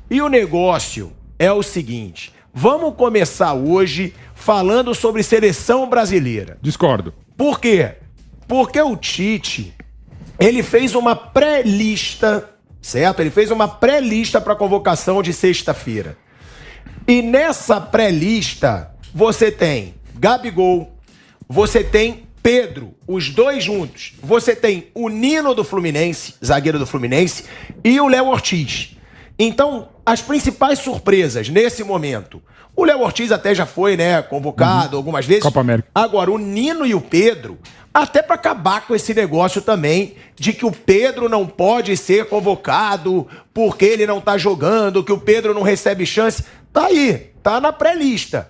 E o negócio é o seguinte, vamos começar hoje falando sobre seleção brasileira. Discordo. Por quê? Porque o Tite, ele fez uma pré-lista, certo? Ele fez uma pré-lista para convocação de sexta-feira. E nessa pré-lista, você tem Gabigol, você tem Pedro, os dois juntos. Você tem o Nino do Fluminense, zagueiro do Fluminense, e o Léo Ortiz. Então, as principais surpresas nesse momento. O Léo Ortiz até já foi, né, convocado algumas vezes. Copa América. Agora, o Nino e o Pedro, até para acabar com esse negócio também de que o Pedro não pode ser convocado porque ele não tá jogando, que o Pedro não recebe chance. Tá aí, tá na pré-lista.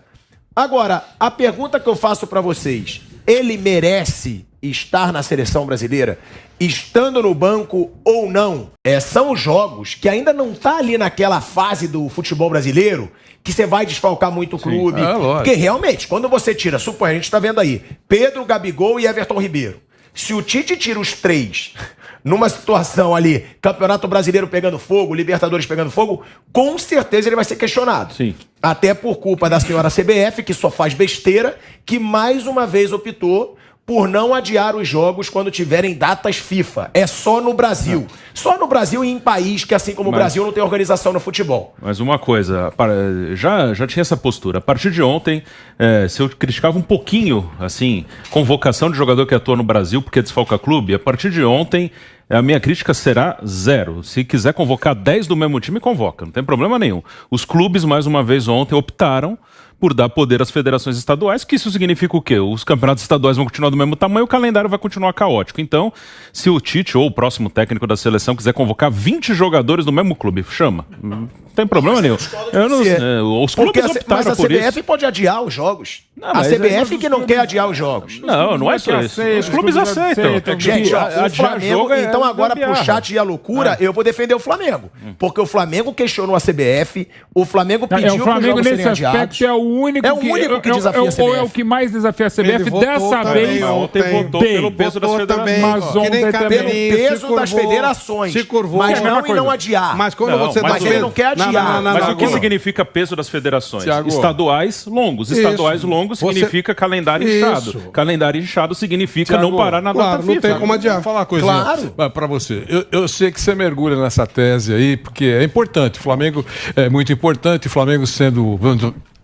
Agora, a pergunta que eu faço para vocês, ele merece estar na seleção brasileira, estando no banco ou não? São jogos que ainda não tá ali naquela fase do futebol brasileiro que você vai desfalcar muito o clube. Porque realmente, quando você tira, suponha, a gente tá vendo aí, Pedro, Gabigol e Everton Ribeiro. Se o Tite tira os três numa situação ali, Campeonato Brasileiro pegando fogo, Libertadores pegando fogo, com certeza ele vai ser questionado. Sim. Até por culpa da senhora CBF, que só faz besteira, que mais uma vez optou por não adiar os jogos quando tiverem datas FIFA. É só no Brasil. Só no Brasil e em país que, assim como o Brasil, não tem organização no futebol. Mas uma coisa, já tinha essa postura. A partir de ontem, se eu criticava um pouquinho, assim, convocação de jogador que atua no Brasil porque desfalca clube, a partir de ontem, a minha crítica será 0. Se quiser convocar 10 do mesmo time, convoca. Não tem problema nenhum. Os clubes, mais uma vez ontem, optaram por dar poder às federações estaduais, que isso significa o quê? Os campeonatos estaduais vão continuar do mesmo tamanho, o calendário vai continuar caótico. Então, se o Tite ou o próximo técnico da seleção quiser convocar 20 jogadores do mesmo clube, chama. Não tem problema nenhum. Os clubes optaram mas a por CBF isso. pode adiar os jogos. Não, A mas CBF que não quer adiar os jogos. Não é só isso. Os clubes aceitam. Gente, o Flamengo, então agora pro gambiarra. chat e a loucura, eu vou defender o Flamengo. Porque o Flamengo questionou a CBF, o Flamengo pediu O que os Flamengo jogos serem nesse adiados. aspecto é o único que desafia a CBF. Ou é o que mais desafia a CBF dessa vez. Ontem votou pelo peso das federações. Mas ontem também. Pelo peso das federações. Se curvou. Mas não e não adiar. Mas quando você mas ele não quer adiar. Mas o que significa peso das federações? Thiago. Estaduais longos. Estaduais longos significa calendário inchado. Calendário inchado significa Thiago, não parar na data FIFA. Não tem como adiar. Vou falar uma coisinha pra você. Eu sei que você mergulha nessa tese aí, porque é importante. O Flamengo é muito importante. O Flamengo sendo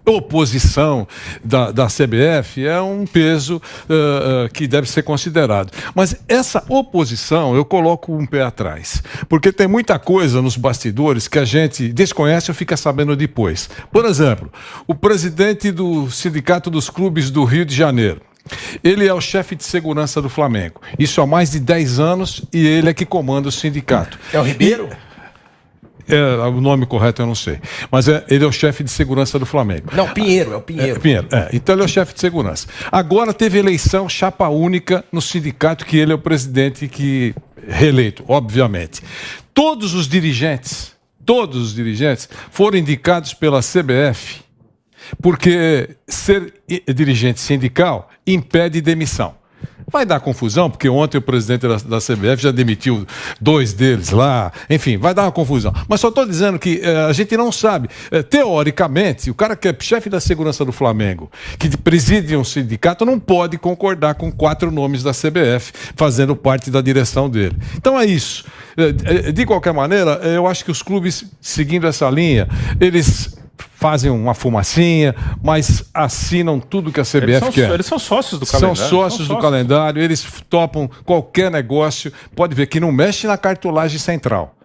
oposição da CBF é um peso que deve ser considerado. Mas essa oposição eu coloco um pé atrás, porque tem muita coisa nos bastidores que a gente desconhece ou fica sabendo depois. Por exemplo, o presidente do Sindicato dos Clubes do Rio de Janeiro, ele é o chefe de segurança do Flamengo. Isso há mais de 10 anos e ele é que comanda o sindicato. É o Ribeiro? O nome correto eu não sei. Mas ele é o chefe de segurança do Flamengo. Não, Pinheiro, é o Pinheiro. Então ele é o chefe de segurança. Agora teve eleição chapa única no sindicato, que ele é o presidente reeleito, obviamente. Todos os dirigentes foram indicados pela CBF, porque ser dirigente sindical impede demissão. Vai dar confusão, porque ontem o presidente da CBF já demitiu 2 deles lá. Enfim, vai dar uma confusão. Mas só estou dizendo que a gente não sabe. Teoricamente, o cara que é chefe da segurança do Flamengo, que preside um sindicato, não pode concordar com 4 nomes da CBF fazendo parte da direção dele. Então é isso. De qualquer maneira, eu acho que os clubes, seguindo essa linha, eles fazem uma fumacinha, mas assinam tudo que a CBF quer. Eles são sócios do calendário. São sócios do calendário, eles topam qualquer negócio. Pode ver que não mexe na cartolagem central.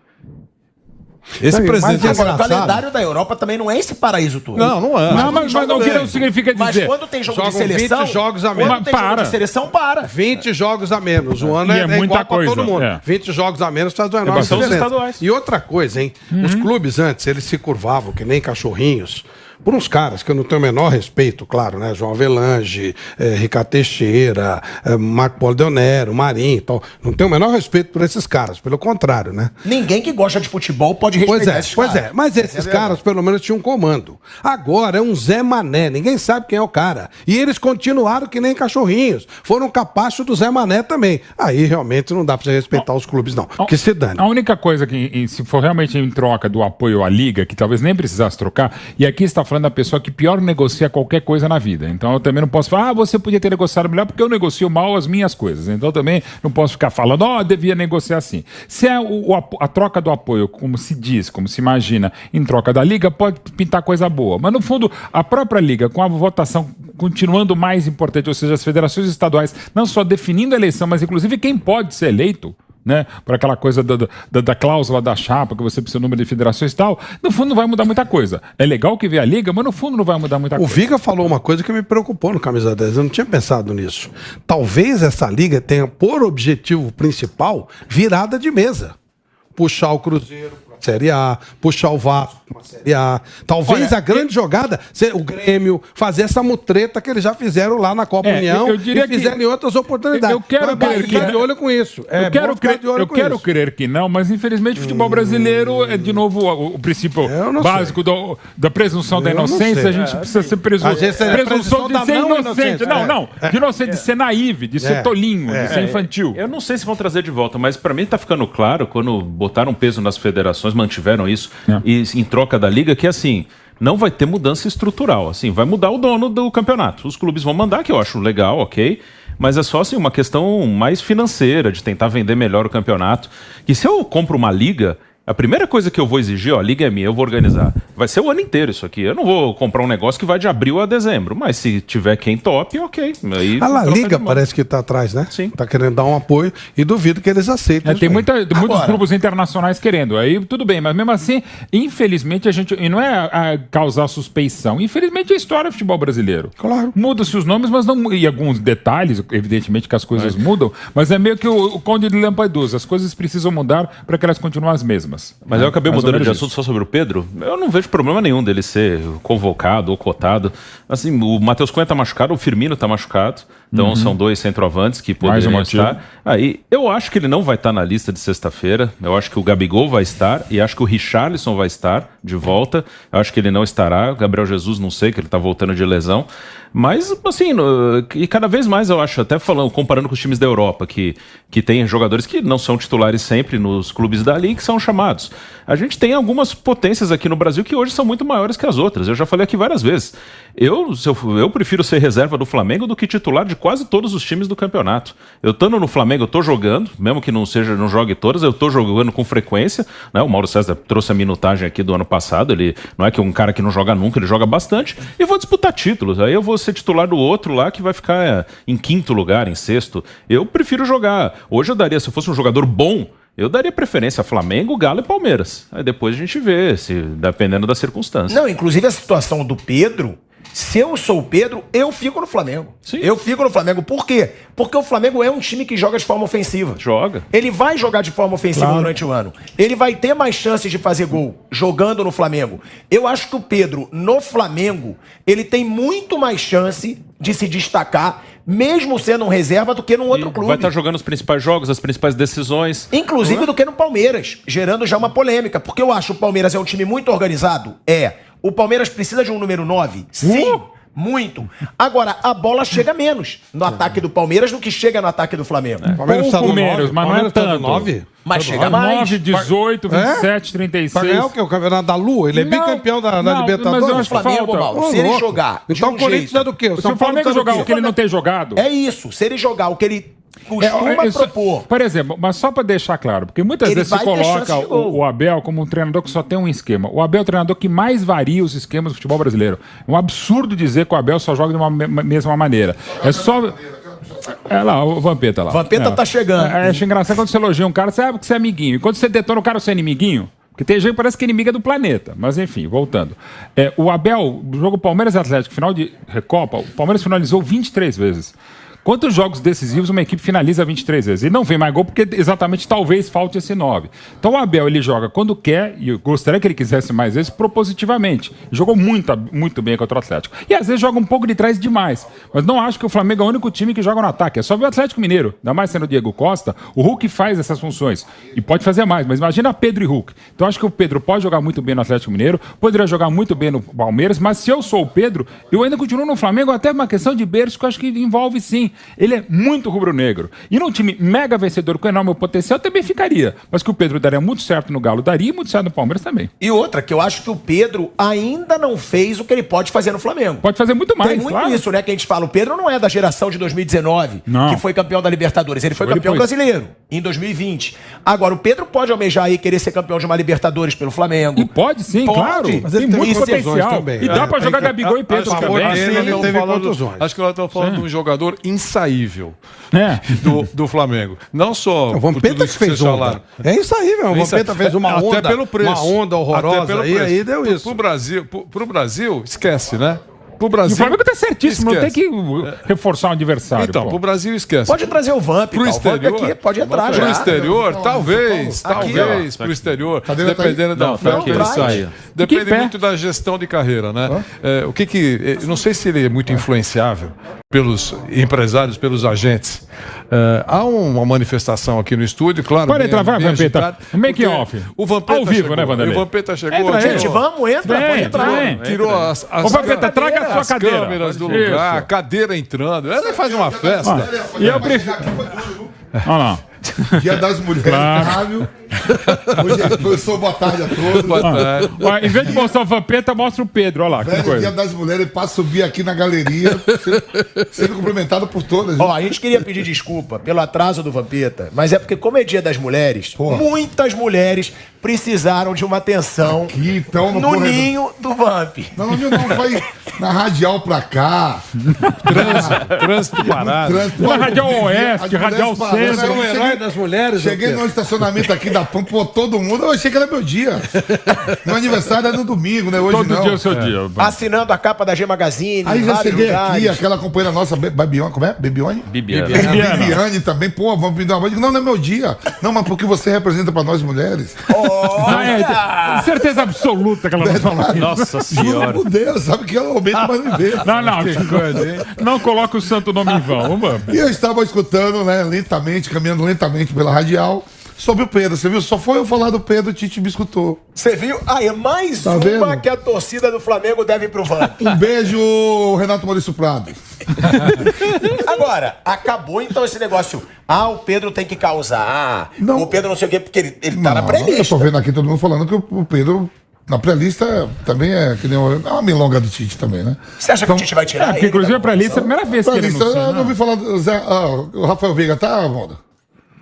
Esse presidente... Agora, o calendário da Europa também não é esse paraíso todo. Não é. Mas o que não significa dizer... Mas quando tem jogo de seleção... 20 jogos a menos. Quando tem jogo de seleção, para. 20 jogos a menos. O ano é muita igual coisa, para todo mundo. 20 jogos a menos faz uma enorme diferença. E outra coisa, hein? Os clubes antes, eles se curvavam que nem cachorrinhos por uns caras que eu não tenho o menor respeito, claro, né? João Avelange, Ricardo Teixeira, Marco Polo Deonero, Marinho e tal. Não tenho o menor respeito por esses caras, pelo contrário, né? Ninguém que gosta de futebol pode respeitar esses caras. Pois é, mas esses caras pelo menos tinham um comando. Agora é um Zé Mané, ninguém sabe quem é o cara. E eles continuaram que nem cachorrinhos. Foram capacho do Zé Mané também. Aí realmente não dá pra você respeitar os clubes, não. Que se dane. A única coisa que, se for realmente em troca do apoio à Liga, que talvez nem precisasse trocar, e aqui está falando da pessoa que pior negocia qualquer coisa na vida. Então eu também não posso falar, você podia ter negociado melhor porque eu negocio mal as minhas coisas. Então eu também não posso ficar falando, devia negociar assim. Se é a troca do apoio, como se diz, como se imagina, em troca da Liga, pode pintar coisa boa. Mas no fundo, a própria Liga, com a votação continuando mais importante, ou seja, as federações estaduais não só definindo a eleição, mas inclusive quem pode ser eleito, né, por aquela coisa da cláusula da chapa, que você precisa do número de federações e tal, no fundo não vai mudar muita coisa. É legal que vê a Liga, mas no fundo não vai mudar muita coisa. O Viga falou uma coisa que me preocupou no Camisa 10, eu não tinha pensado nisso. Talvez essa Liga tenha por objetivo principal virada de mesa. Puxar o Cruzeiro para a Série A, puxar o Vasco para a Série A. Talvez a grande jogada seja o Grêmio fazer essa mutreta que eles já fizeram lá na Copa União eu diria e fizeram em outras oportunidades. Eu quero crer ficar de olho com isso. Eu quero crer que não, mas infelizmente o futebol brasileiro é de novo o princípio básico da presunção da inocência. A gente precisa ser presunção de ser inocente. De inocente, de ser naive, de ser tolinho, de ser infantil. Eu não sei se vão trazer de volta, mas para mim tá ficando claro, quando botaram peso nas federações, mantiveram isso, e em troca da Liga, que assim, não vai ter mudança estrutural, assim, vai mudar o dono do campeonato. Os clubes vão mandar, que eu acho legal, ok, mas é só assim, uma questão mais financeira, de tentar vender melhor o campeonato. E se eu compro uma liga, a primeira coisa que eu vou exigir, a liga é minha, eu vou organizar. Vai ser o ano inteiro isso aqui. Eu não vou comprar um negócio que vai de abril a dezembro. Mas se tiver quem top, ok. Aí, a La Liga parece que está atrás, né? Sim. Está querendo dar um apoio e duvido que eles aceitem. Tem muitos grupos internacionais querendo. Aí tudo bem, mas mesmo assim, infelizmente, a gente. E não é a causar suspeição. Infelizmente, é a história do futebol brasileiro. Claro. Muda-se os nomes, mas não. E alguns detalhes, evidentemente que as coisas mudam, mas é meio que o Conde de Lampedusa. As coisas precisam mudar para que elas continuem as mesmas. Mas eu acabei mudando de assunto só sobre o Pedro. Eu não vejo problema nenhum dele ser convocado ou cotado. Assim, o Matheus Cunha tá machucado, o Firmino tá machucado. Então são dois centroavantes que poderiam estar. Aí, eu acho que ele não vai estar na lista de sexta-feira. Eu acho que o Gabigol vai estar. E acho que o Richarlison vai estar de volta. Eu acho que ele não estará. O Gabriel Jesus, não sei, que ele tá voltando de lesão. Mas, assim, e cada vez mais eu acho, até comparando com os times da Europa, que tem jogadores que não são titulares sempre nos clubes dali e que são chamados. A gente tem algumas potências aqui no Brasil que hoje são muito maiores que as outras. Eu já falei aqui várias vezes. Eu prefiro ser reserva do Flamengo do que titular de quase todos os times do campeonato. Eu estando no Flamengo, eu tô jogando, mesmo que não jogue todas, eu tô jogando com frequência, né? O Mauro César trouxe a minutagem aqui do ano passado, ele não é que é um cara que não joga nunca, ele joga bastante, e vou disputar títulos. Aí eu vou ser titular do outro lá que vai ficar em quinto lugar, em sexto. Eu prefiro jogar. Hoje eu daria, se eu fosse um jogador bom, eu daria preferência a Flamengo, Galo e Palmeiras. Aí depois a gente vê, dependendo da circunstância. Não, inclusive a situação do Pedro, se eu sou o Pedro, eu fico no Flamengo. Sim. Eu fico no Flamengo. Por quê? Porque o Flamengo é um time que joga de forma ofensiva. Joga. Ele vai jogar de forma ofensiva durante o ano. Ele vai ter mais chances de fazer gol jogando no Flamengo. Eu acho que o Pedro, no Flamengo, ele tem muito mais chance de se destacar, mesmo sendo um reserva, do que num outro clube. Vai estar jogando os principais jogos, as principais decisões. Inclusive do que no Palmeiras, gerando já uma polêmica. Porque eu acho que o Palmeiras é um time muito organizado. O Palmeiras precisa de um número 9? Sim, muito. Agora, a bola chega menos no ataque do Palmeiras do que chega no ataque do Flamengo. Pouco menos, mas não é tanto. 9? Mas chega mais. 9, 18, 27, 36. Para ganhar o quê? O campeonato da Lua? Ele é bicampeão da Libertadores. Mas eu acho que Flamengo, falta. Mauro, se ele jogar de Então um o Corinthians jeito, é do quê? Se o Flamengo jogar o que ele não tem jogado... É isso. Se ele jogar o que ele costuma propor. Por exemplo, mas só para deixar claro, porque muitas vezes se coloca o Abel como um treinador que só tem um esquema. O Abel é o treinador que mais varia os esquemas do futebol brasileiro. É um absurdo dizer que o Abel só joga de uma mesma maneira. É só... É lá, o Vampeta lá. Vampeta tá chegando. Acho engraçado quando você elogia um cara, você sabe que você é amiguinho. E quando você detona o cara, você é inimiguinho. Porque tem gente que parece que é inimiga do planeta. Mas enfim, voltando. O Abel, no jogo Palmeiras e Atlético, final de Recopa, o Palmeiras finalizou 23 vezes. Quantos jogos decisivos uma equipe finaliza 23 vezes? E não vem mais gol porque exatamente talvez falte esse 9. Então o Abel, ele joga quando quer, e eu gostaria que ele quisesse mais vezes, propositivamente. Jogou muito bem contra o Atlético. E às vezes joga um pouco de trás demais. Mas não acho que o Flamengo é o único time que joga no ataque. É só ver o Atlético Mineiro. Ainda mais sendo o Diego Costa, o Hulk faz essas funções. E pode fazer mais. Mas imagina Pedro e Hulk. Então acho que o Pedro pode jogar muito bem no Atlético Mineiro, poderia jogar muito bem no Palmeiras, mas se eu sou o Pedro, eu ainda continuo no Flamengo, até uma questão de berço que eu acho que envolve sim. Ele é muito rubro-negro. E num time mega vencedor com enorme potencial, também ficaria. Mas que o Pedro daria muito certo no Galo, daria e muito certo no Palmeiras também. E outra, que eu acho que o Pedro ainda não fez o que ele pode fazer no Flamengo. Pode fazer muito mais, Tem muito claro. isso, né? Que a gente fala, o Pedro não é da geração de 2019, Não. que foi campeão da Libertadores. Ele foi Ele campeão foi. brasileiro em 2020. Agora, o Pedro pode almejar aí querer ser campeão de uma Libertadores pelo Flamengo. E pode sim, Pode. claro. Mas ele Tem tem muito contusões potencial. também. E dá pra Tem jogar que- Gabigol e Pedro a favor também. dele, ele teve contusões. Acho que nós estamos falando de um jogador insaível É. do Flamengo. Não só O por Vampeta tudo que isso fez vocês onda. falaram. É isso aí, meu. O Vampeta fez uma Até onda. pelo preço. Uma onda horrorosa. Até pelo preço. Aí deu isso. Pro Brasil, esquece, né? Pro Brasil. E o Flamengo tá certíssimo, não tem esquece. que reforçar o adversário. Então, pô. pro Brasil, esquece. Pode trazer o Vamp, Pro cara. exterior, O Vamp aqui pode entrar pro já. exterior, talvez, Aqui, talvez pro exterior, Cadeira tá aí? dependendo da Não, oferta tá que aqui. ele Traz. saia. Fica em Depende pé. muito da gestão de carreira, né? Eu não sei se ele é muito influenciável pelos empresários, pelos agentes. Há uma manifestação aqui no estúdio, claro. Pode bem- entrar, vai, bem Vampeta. agitada, Um make porque off. O Vampeta Ao vivo, chegou, né, Vanderlei? E o Vampeta chegou. Entra aí. Gente, vamos, entra, Vem, pode entrar. vem. Tirou as Ô, Vampeta, traga a sua as cadeira. câmeras do Isso. lugar, a cadeira entrando. Ele faz uma festa. E eu prefiro. Olha lá. Dia das Mulheres, caralho. Hoje eu sou boa tarde a todos. Boa tarde. Ó, em vez de mostrar o Vampeta, mostra o Pedro. Olha lá, que Velho, coisa. Dia das Mulheres, para subir aqui na galeria, sendo cumprimentado por todas. Ó, a gente queria pedir desculpa pelo atraso do Vampeta, mas é porque, como é dia das mulheres, Porra. muitas mulheres precisaram de uma atenção Aqui, então, no corredor. ninho do Vamp. Não, vai na radial pra cá. Trânsito parado. Trânsito, Na vai, Radial porque Oeste, as mulheres Radial pararam. Centro. Eu O herói cheguei- das mulheres. Cheguei Vampeta. no estacionamento aqui da PAN, pô, todo mundo, eu achei que era meu dia. Meu aniversário é no domingo, né? Hoje Todo não. dia é o seu dia. Assinando a capa da G Magazine. Aí em já vários cheguei aqui, lugares. aquela companheira nossa, Babione, como é? Babione? Bibiana. Bibiana. Bibiane também, pô, vamos me dar uma. Eu digo, não, não é meu dia. Não, mas porque você representa pra nós mulheres. Ah, é, certeza absoluta que ela não fala isso. Nossa Juro senhora. por Deus, sabe que ela aumenta, mas não vê. Não, não coloca o santo nome em vão. Vamos. E eu estava escutando, né, lentamente, caminhando lentamente pela radial, sobre o Pedro. Você viu? Só foi eu falar do Pedro, o Tite me escutou. Você viu? Aí, mais Tá uma vendo? que a torcida do Flamengo deve ir pro Vamp. Um beijo, Renato Maurício Prado. Agora, acabou então esse negócio. Ah, o Pedro tem que causar. Não. O Pedro não sei o quê, porque ele tá na Eu pré-lista. tô vendo aqui todo mundo falando que o Pedro, na pré-lista, também é que nem é uma milonga do Tite também, né? Você acha que o Tite vai tirar Porque, ele inclusive, da a pré-lista é a primeira vez que ele Pré-lista, anuncia. eu não ouvi falar do Zé, o Rafael Veiga, tá, Moda?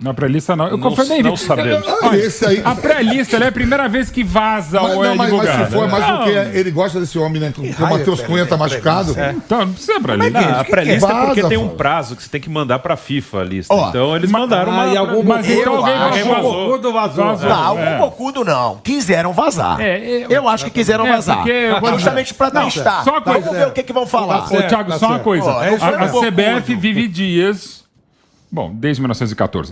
Na pré-lista, não. Eu Não, confio nem não vi. sabemos. Ah, esse aí. A pré-lista ela é a primeira vez que vaza Mas, ou é não, mas divulgada. se for, mas Não. porque ele gosta desse homem, né? Que o Matheus Cunha tá machucado. Então, não precisa pré-lista. Não, a pré-lista é porque Vaza, tem um pô. prazo que você tem que mandar pra FIFA a lista. Ó, Então eles mandaram uma. Mas então alguém alguém vazou. vazou. Não, o Bocudo não. Quiseram vazar. Eu acho que quiseram vazar. porque eu vou Justamente pra testar. só uma coisa. Vamos ver o que vão falar. Ô, Thiago, só uma coisa. Ó, não foi A um pouco CBF vive dias. Bom, desde 1914.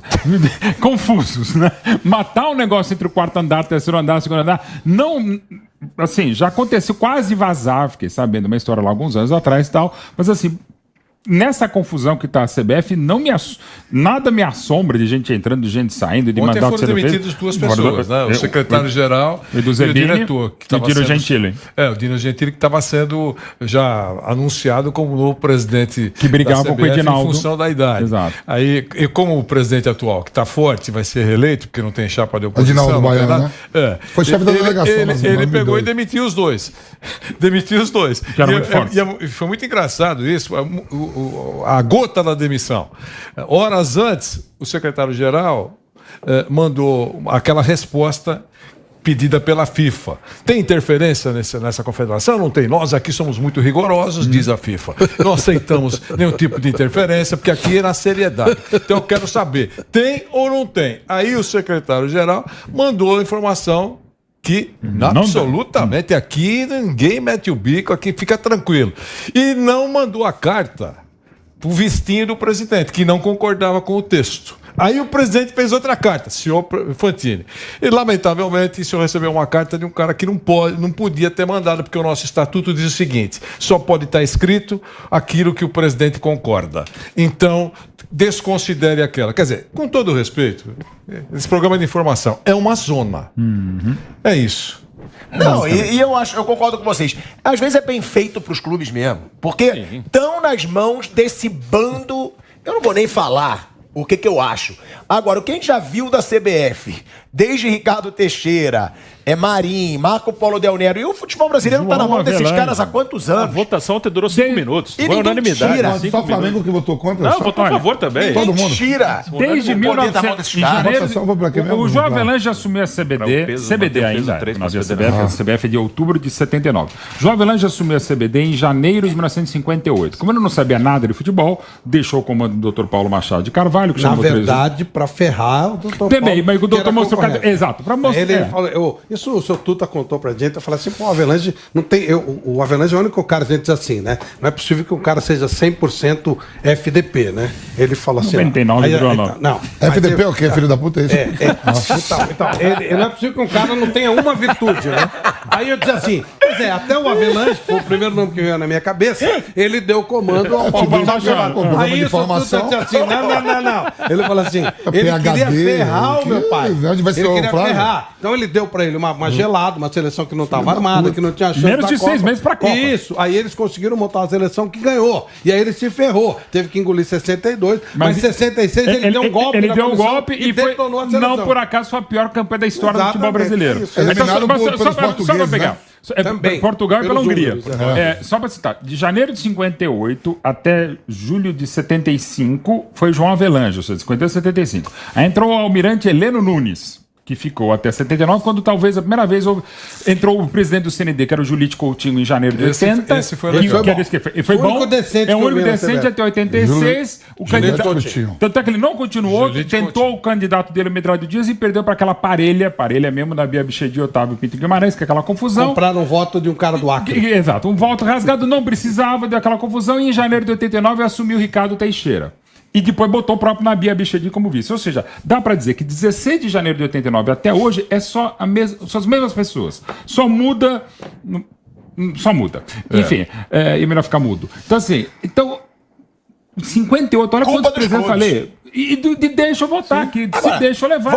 Confusos, né? Matar um negócio entre o quarto andar, terceiro andar, segundo andar. Não. Assim, já aconteceu quase vazar. Fiquei sabendo uma história lá alguns anos atrás e tal. Mas assim. Nessa confusão que está a CBF, nada me assombra de gente entrando, de gente saindo, de Ontem mandato foram sendo feito. demitidas duas pessoas, né? O secretário-geral e do o Zebini, diretor. Que e tava Dino sendo- Gentili. O Dino Gentili que estava sendo já anunciado como novo presidente Que brigava da com o CBF Edinaldo. em função da idade. Exato. Aí, e como o presidente atual, que está forte, vai ser reeleito, porque não tem chapa de oposição. Edinaldo não tem Baiano, nada, né? Foi chefe da delegação, Ele, mas ele não me pegou deu. e demitiu os dois. Demitiu os dois. Que eram muito fortes. E foi muito engraçado isso. A gota da demissão. Horas antes, o secretário-geral mandou aquela resposta pedida pela FIFA. Tem interferência nessa confederação? Não tem. Nós aqui somos muito rigorosos, diz a FIFA. Não aceitamos nenhum tipo de interferência, porque aqui é na seriedade. Então eu quero saber, tem ou não tem? Aí o secretário-geral mandou a informação que absolutamente aqui ninguém mete o bico, aqui fica tranquilo. E não mandou a carta o vestinho do presidente, que não concordava com o texto. Aí o presidente fez outra carta, senhor Fantini. E, lamentavelmente, o senhor recebeu uma carta de um cara que não podia ter mandado, porque o nosso estatuto diz o seguinte: só pode estar escrito aquilo que o presidente concorda. Então, desconsidere aquela. Quer dizer, com todo o respeito, esse programa de informação é uma zona. É isso. Não, e eu concordo com vocês. Às vezes é bem feito pros clubes mesmo. Porque estão nas mãos desse bando. Eu não vou nem falar o que eu acho. Agora, o que a gente já viu da CBF, desde Ricardo Teixeira, Marinho, Marco Polo Del Nero, e o futebol brasileiro não tá na mão desses caras há quantos A anos? votação ontem durou 5 minutos. E Foi ninguém unanimidade. tira. Mas só o Flamengo que votou contra? Não, Só- votou a favor também. Todo mundo. Tira. Desde O poder tá na mão 1900, desses em caras. janeiro, Votação foi pra quê mesmo? o João Avelange assumiu a CBD, Não, peso, CBD manteve o peso ainda, 3 não havia pra CBF, a CBF é de outubro de 79. João Avelange assumiu a CBD em janeiro de 1958. Como ele não sabia nada de futebol, deixou o comando do Dr. Paulo Machado de Carvalho, que Na chamou verdade, para ferrar o doutor Também, mas o que doutor era mostrou... concorrente. Exato, para mostrar... Ele falou, isso o seu Tuta contou pra gente, eu falei assim, pô, o Avelange não tem. O Avelange é o único cara, a gente diz assim, né? Não é possível que o cara seja 100% FDP, né? Ele falou assim. 99,9. Não. FDP é o quê? Filho da puta? É isso? Então, não é possível que um cara não tenha uma virtude, né? Aí eu disse assim, pois é, até o Avelange, foi o primeiro nome que veio na minha cabeça, ele deu comando ao Paulo Machado. programa Aí de o seu Tuta informação. disse assim, não. Ele falou assim, ele PhD, queria ferrar o meu pai. onde vai ser Ele o queria Flávio? ferrar. Então ele deu pra ele uma gelada, uma seleção que não estava armada, que não tinha chance Menos da de 6 meses pra Copa. Isso. Aí eles conseguiram montar uma seleção que ganhou. E aí ele se ferrou. Teve que engolir 62, mas em 66 ele deu um golpe. Ele na deu um comissão golpe e foi, detonou a seleção. não por acaso foi a pior campanha da história do futebol Exatamente, brasileiro. isso. Eliminado só pelos pra portugueses, pegar. né? Também, Portugal e pela pelos Hungria. húngaros, Só para citar, de janeiro de 58 até julho de 75 foi João Avelange, ou seja, 58 a 75. Aí entrou o almirante Heleno Nunes, que ficou até 79, quando talvez a primeira vez entrou o presidente do CND, que era o Julite Coutinho, em janeiro de 80. esse foi legal. Foi O bom. único decente É o que eu único vi na decente CBF. até 86. O candidato, Coutinho. tanto é que ele não continuou, Julite tentou Coutinho. o candidato dele, o Medrado Dias, e perdeu para aquela parelha mesmo da Bia Bichedi e Otávio Pinto Guimarães, que é aquela confusão. Compraram um voto de um cara do Acre. Exato, um voto rasgado, não precisava, deu aquela confusão, e em janeiro de 89 assumiu o Ricardo Teixeira. E depois botou o próprio Nabi Abichedi como vice. Ou seja, dá para dizer que 16 de janeiro de 89 até hoje são as mesmas pessoas. Só muda. Enfim, é melhor ficar mudo. Então, assim, 58, olha Culpa quantos dos presidentes eu clubes. falei. E deixa eu votar aqui, se deixa eu levar.